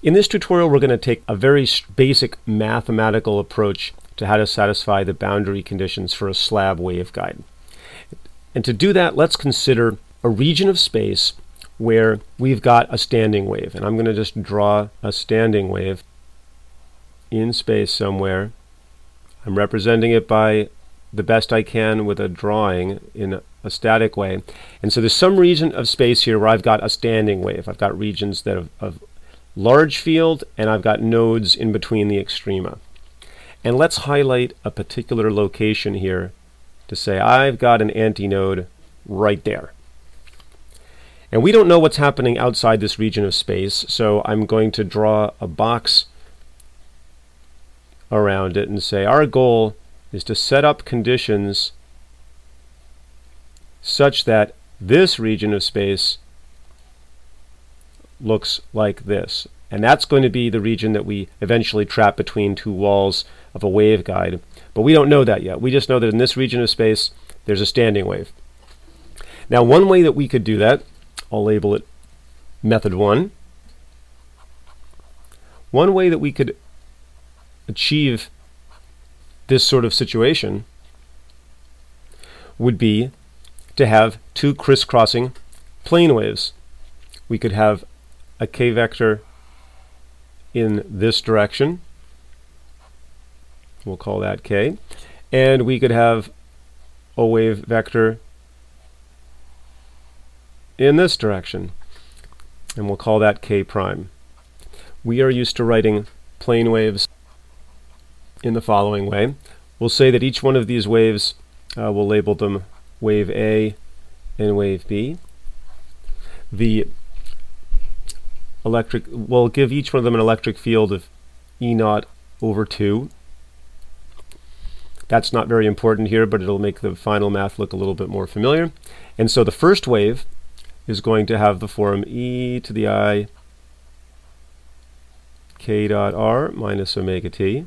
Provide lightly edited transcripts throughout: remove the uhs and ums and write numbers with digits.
In this tutorial, we're going to take a very basic mathematical approach to how to satisfy the boundary conditions for a slab waveguide. And to do that, let's consider a region of space where we've got a standing wave. And I'm going to just draw a standing wave in space somewhere. I'm representing it by the best I can with a drawing in a static way. And so there's some region of space here where I've got a standing wave. I've got regions that of large field, and I've got nodes in between the extrema. And let's highlight a particular location here to say I've got an antinode right there. And we don't know what's happening outside this region of space, so I'm going to draw a box around it and say our goal is to set up conditions such that this region of space looks like this. And that's going to be the region that we eventually trap between two walls of a waveguide. But we don't know that yet. We just know that in this region of space there's a standing wave. Now, one way that we could do that, I'll label it method 1. One way that we could achieve this sort of situation would be to have two crisscrossing plane waves. We could have a k vector in this direction. We'll call that k. And we could have a wave vector in this direction. And we'll call that k prime. We are used to writing plane waves in the following way. We'll say that each one of these waves, we'll label them wave A and wave B. The electric, we'll give each one of them an electric field of E0 over 2. That's not very important here, but it'll make the final math look a little bit more familiar. And so the first wave is going to have the form e to the I k dot r minus omega t.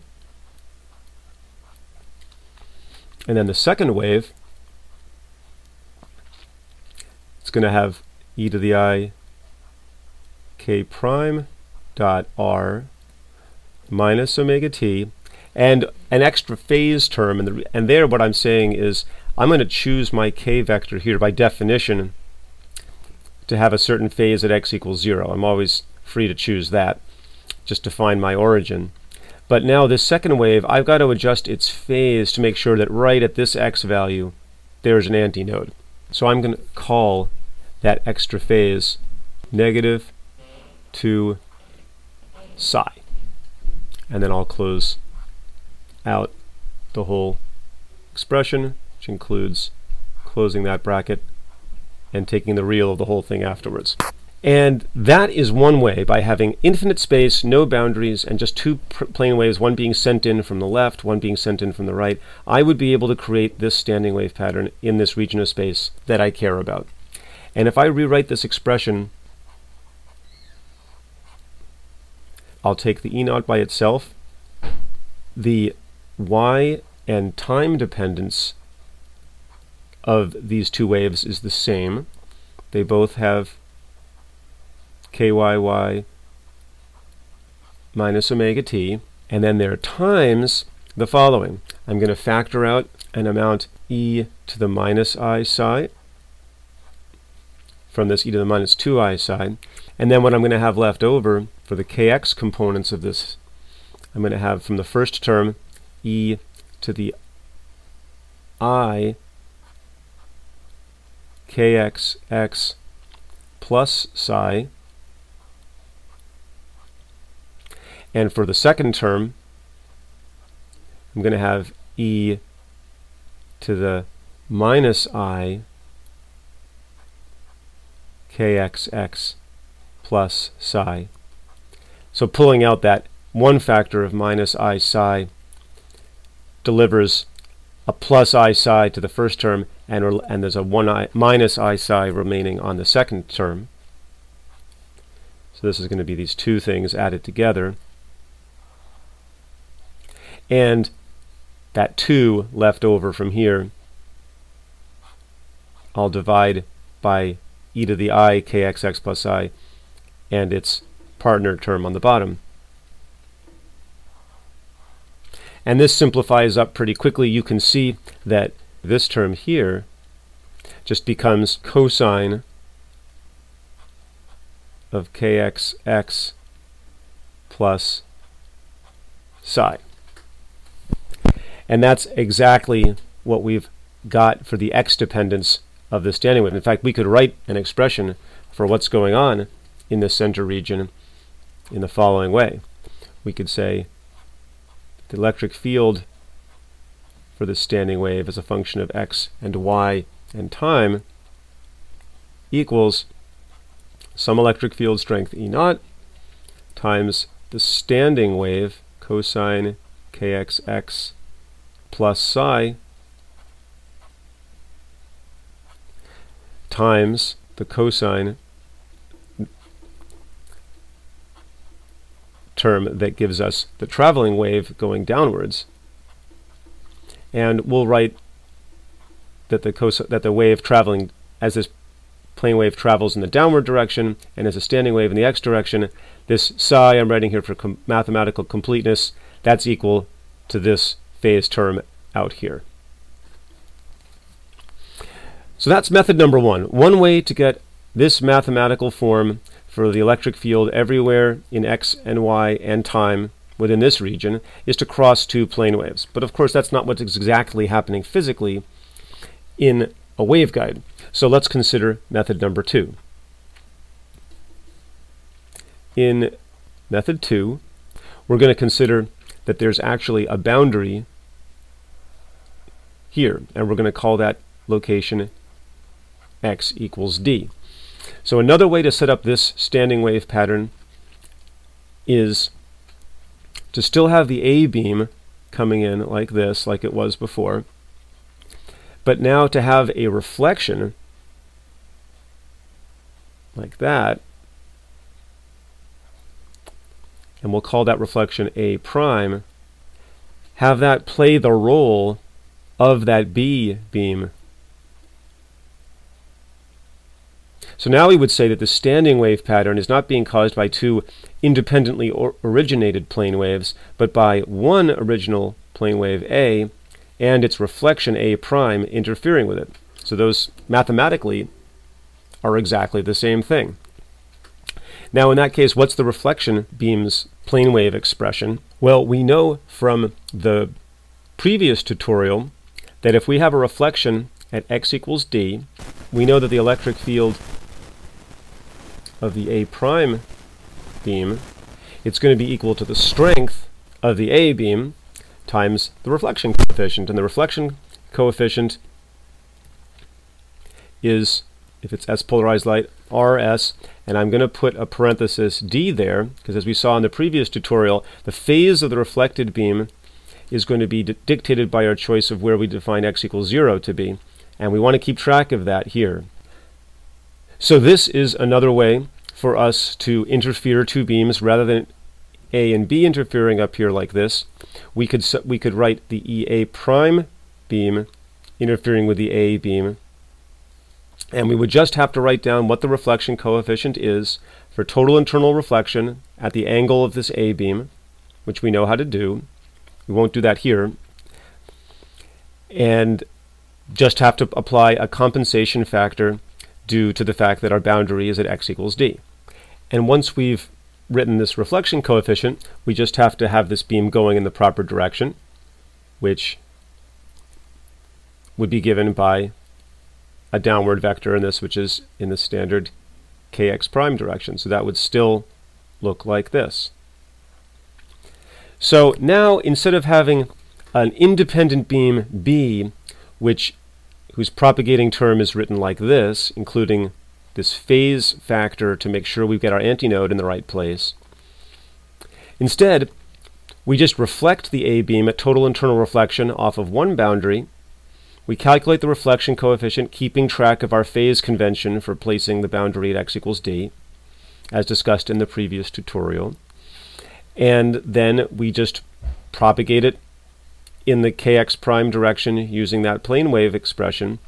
And then the second wave, it's going to have e to the I k prime dot r minus omega t, and an extra phase term. And there what I'm saying is I'm going to choose my k vector here by definition to have a certain phase at x equals 0. I'm always free to choose that just to find my origin. But now this second wave, I've got to adjust its phase to make sure that right at this x value there's an antinode. So I'm going to call that extra phase negative 2 psi. And then I'll close out the whole expression, which includes closing that bracket and taking the real of the whole thing afterwards. And that is one way, by having infinite space, no boundaries, and just two plane waves, one being sent in from the left, one being sent in from the right, I would be able to create this standing wave pattern in this region of space that I care about. And if I rewrite this expression, I'll take the E0 by itself. The y and time dependence of these two waves is the same. They both have kyy minus omega t, and then their times the following. I'm going to factor out an amount e to the minus I psi from this e to the minus 2i psi, and then what I'm going to have left over for the kx components of this, I'm going to have from the first term e to the I kxx plus psi, and for the second term I'm going to have e to the minus I kxx plus psi. So pulling out that one factor of minus I psi delivers a plus I psi to the first term, and there's a minus I psi remaining on the second term. So this is going to be these two things added together. And that 2 left over from here, I'll divide by e to the I kxx plus I, and its partner term on the bottom. And this simplifies up pretty quickly. You can see that this term here just becomes cosine of kxx plus psi. And that's exactly what we've got for the x dependence of the standing wave. In fact, we could write an expression for what's going on in the center region in the following way. We could say the electric field for the standing wave as a function of x and y and time equals some electric field strength E naught times the standing wave cosine kxx plus psi times the cosine term that gives us the traveling wave going downwards. And we'll write that the wave traveling, as this plane wave travels in the downward direction and as a standing wave in the x direction, this psi I'm writing here for mathematical completeness, that's equal to this phase term out here. So that's method number one. One way to get this mathematical form for the electric field everywhere in x and y and time within this region is to cross two plane waves. But of course that's not what's exactly happening physically in a waveguide. So let's consider method number two. In method two, we're going to consider that there's actually a boundary here, and we're going to call that location x equals d. So another way to set up this standing wave pattern is to still have the A beam coming in like this, like it was before, but now to have a reflection like that, and we'll call that reflection A prime, have that play the role of that B beam. So now we would say that the standing wave pattern is not being caused by two independently originated plane waves, but by one original plane wave A and its reflection A prime interfering with it. So those mathematically are exactly the same thing. Now in that case, what's the reflection beam's plane wave expression? Well, we know from the previous tutorial that if we have a reflection at x equals d, we know that the electric field of the A prime beam, it's going to be equal to the strength of the A beam times the reflection coefficient. And the reflection coefficient is, if it's S polarized light, Rs, and I'm going to put a parenthesis d there, because as we saw in the previous tutorial, the phase of the reflected beam is going to be dictated by our choice of where we define x equals 0 to be, and we want to keep track of that here. So this is another way for us to interfere two beams rather than A and B interfering up here like this. We could write the EA prime beam interfering with the A beam, and we would just have to write down what the reflection coefficient is for total internal reflection at the angle of this A beam, which we know how to do. We won't do that here. And just have to apply a compensation factor due to the fact that our boundary is at x equals d. And once we've written this reflection coefficient, we just have to have this beam going in the proper direction, which would be given by a downward vector in this, which is in the standard kx prime direction. So that would still look like this. So now, instead of having an independent beam B, whose propagating term is written like this, including this phase factor to make sure we get our antinode in the right place, instead, we just reflect the A beam at total internal reflection off of one boundary. We calculate the reflection coefficient, keeping track of our phase convention for placing the boundary at x equals d, as discussed in the previous tutorial. And then we just propagate it in the kx prime direction using that plane wave expression.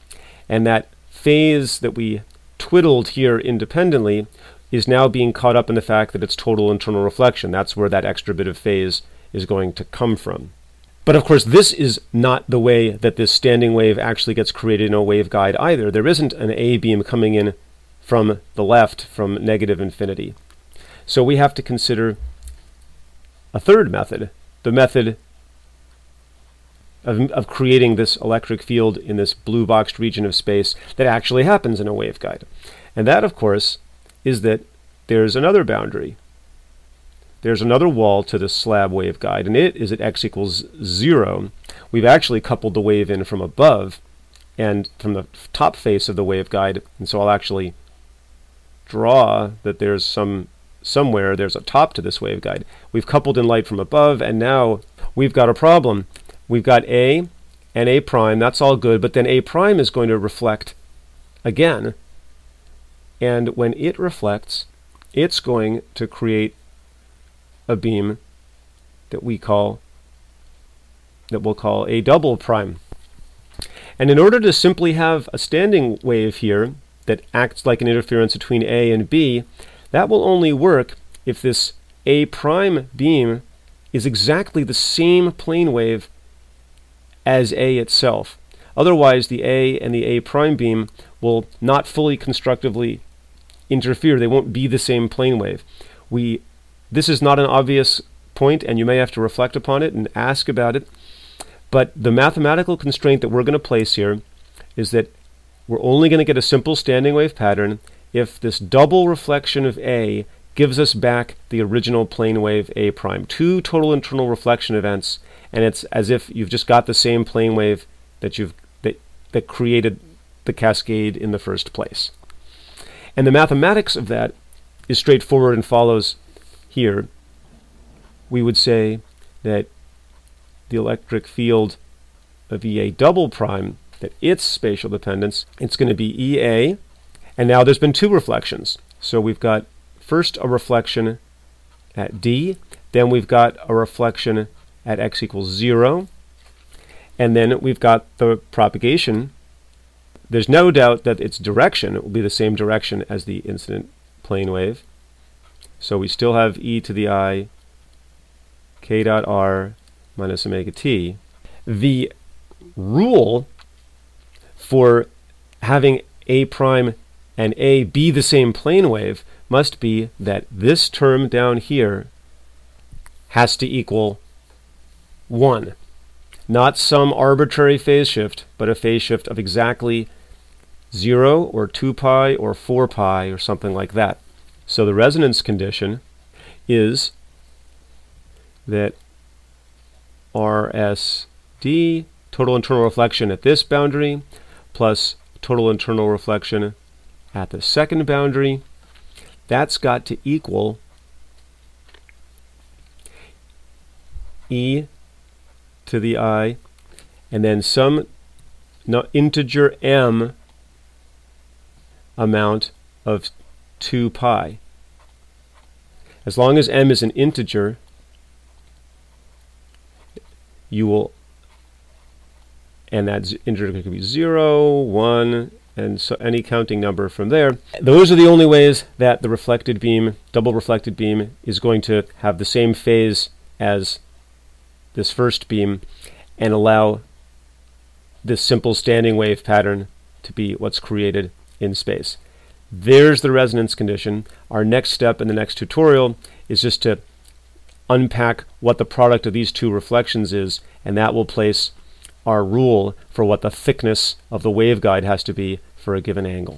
And that phase that we twiddled here independently is now being caught up in the fact that it's total internal reflection. That's where that extra bit of phase is going to come from. But of course, this is not the way that this standing wave actually gets created in a waveguide either. There isn't an A beam coming in from the left from negative infinity. So we have to consider a third method, the method of creating this electric field in this blue boxed region of space that actually happens in a waveguide. And that, of course, is that there's another boundary. There's another wall to this slab waveguide, and it is at x equals 0. We've actually coupled the wave in from above and from the top face of the waveguide, and so I'll actually draw that there's somewhere there's a top to this waveguide. We've coupled in light from above, and now we've got a problem. We've got A and A prime, that's all good, but then A prime is going to reflect again. And when it reflects, it's going to create a beam that we'll call a double prime. And in order to simply have a standing wave here that acts like an interference between A and B, that will only work if this A prime beam is exactly the same plane wave as A itself. Otherwise, the A and the A prime beam will not fully constructively interfere. They won't be the same plane wave. This is not an obvious point, and you may have to reflect upon it and ask about it, but the mathematical constraint that we're going to place here is that we're only going to get a simple standing wave pattern if this double reflection of A gives us back the original plane wave A prime. Two total internal reflection events, and it's as if you've just got the same plane wave that created the cascade in the first place. And the mathematics of that is straightforward and follows here. We would say that the electric field of EA double prime, that its spatial dependence, it's going to be EA, and now there's been two reflections. So we've got first a reflection at D, then we've got a reflection at x equals 0, and then we've got the propagation. There's no doubt that its direction will be the same direction as the incident plane wave. So we still have e to the I k dot r minus omega t. The rule for having A prime and A be the same plane wave must be that this term down here has to equal 1. Not some arbitrary phase shift, but a phase shift of exactly 0 or 2 pi or 4 pi or something like that. So the resonance condition is that RSD, total internal reflection at this boundary, plus total internal reflection at the second boundary, that's got to equal e to the I, and then some integer m amount of 2 pi. As long as m is an integer, you will, and that integer could be 0, 1, and so any counting number from there. Those are the only ways that the reflected beam, double reflected beam, is going to have the same phase as this first beam and allow this simple standing wave pattern to be what's created in space. There's the resonance condition. Our next step in the next tutorial is just to unpack what the product of these two reflections is, and that will place our rule for what the thickness of the waveguide has to be for a given angle.